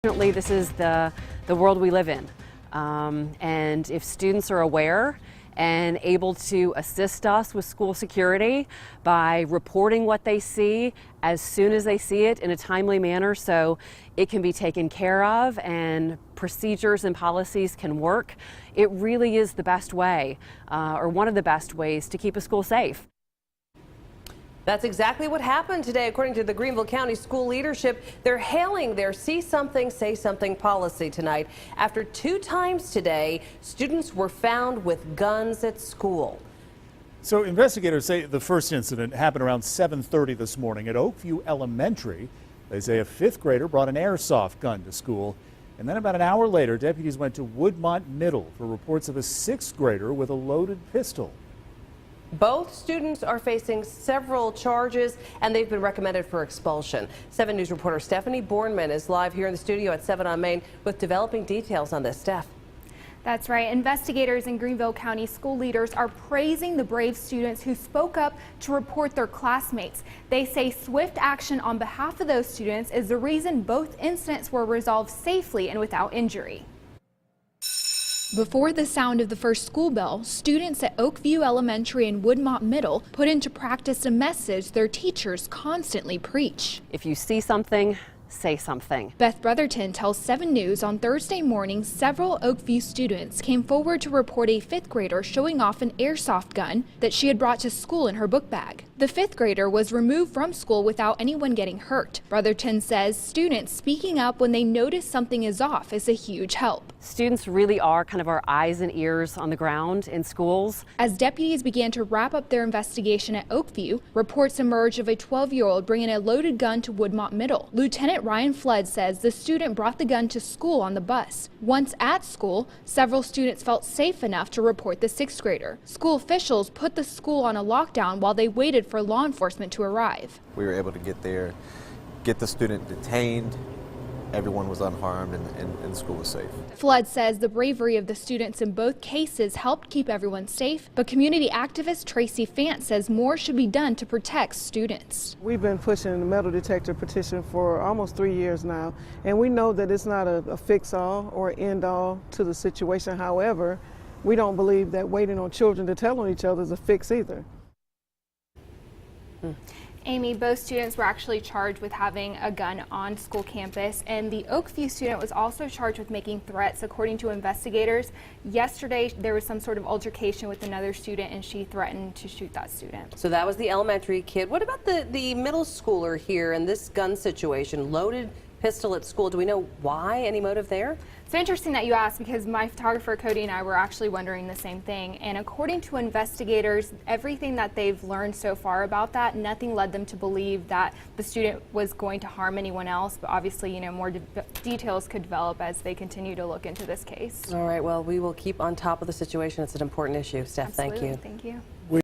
Unfortunately, this is the world we live in, and if students are aware and able to assist us with school security by reporting what they see as soon as they see it in a timely manner so it can be taken care of and procedures and policies can work, it really is the best way, or one of the best ways to keep a school safe. That's exactly what happened today. According to the Greenville County school leadership, they're hailing their See Something, Say Something policy tonight. After 2 times today, students were found with guns at school. So investigators say the first incident happened around 7:30 this morning at Oakview Elementary. They say a 5th grader brought an airsoft gun to school. And then about an hour later, deputies went to Woodmont Middle for reports of a 6th grader with a loaded pistol. Both students are facing several charges, and they've been recommended for expulsion. 7 News reporter Stephanie Bornman is live here in the studio at 7 on Main with developing details on this. Steph. That's right. Investigators and Greenville County school leaders are praising the brave students who spoke up to report their classmates. They say swift action on behalf of those students is the reason both incidents were resolved safely and without injury. Before the sound of the first school bell, students at Oakview Elementary and Woodmont Middle put into practice a message their teachers constantly preach. If you see something, say something. Beth Brotherton tells 7 News on Thursday morning several Oakview students came forward to report a 5th grader showing off an airsoft gun that she had brought to school in her book bag. The 5th grader was removed from school without anyone getting hurt. Brotherton says students speaking up when they notice something is off is a huge help. Students really are kind of our eyes and ears on the ground in schools. As deputies began to wrap up their investigation at Oakview, reports emerged of a 12-year-old bringing a loaded gun to Woodmont Middle. Lieutenant Ryan Flood says the student brought the gun to school on the bus. Once at school, several students felt safe enough to report the 6th grader. School officials put the school on a lockdown while they waited for law enforcement to arrive. We were able to get there, get the student detained. Everyone was unharmed and the school was safe. Flood says the bravery of the students in both cases helped keep everyone safe, but community activist Tracy Fant says more should be done to protect students. We've been pushing the metal detector petition for almost 3 years now, and we know that it's not a fix-all or end-all to the situation. However, we don't believe that waiting on children to tell on each other is a fix either. Amy, both students were actually charged with having a gun on school campus, and the Oakview student was also charged with making threats. According to investigators, yesterday there was some sort of altercation with another student and she threatened to shoot that student. So that was the elementary kid. What about the middle schooler here in this gun situation? Loaded pistol at school. Do we know why? Any motive there? It's interesting that you asked because my photographer Cody and I were actually wondering the same thing. And according to investigators, everything that they've learned so far about that, nothing led them to believe that the student was going to harm anyone else. But obviously, you know, more details could develop as they continue to look into this case. All right. Well, we will keep on top of the situation. It's an important issue. Steph, Absolutely. thank you. Thank you.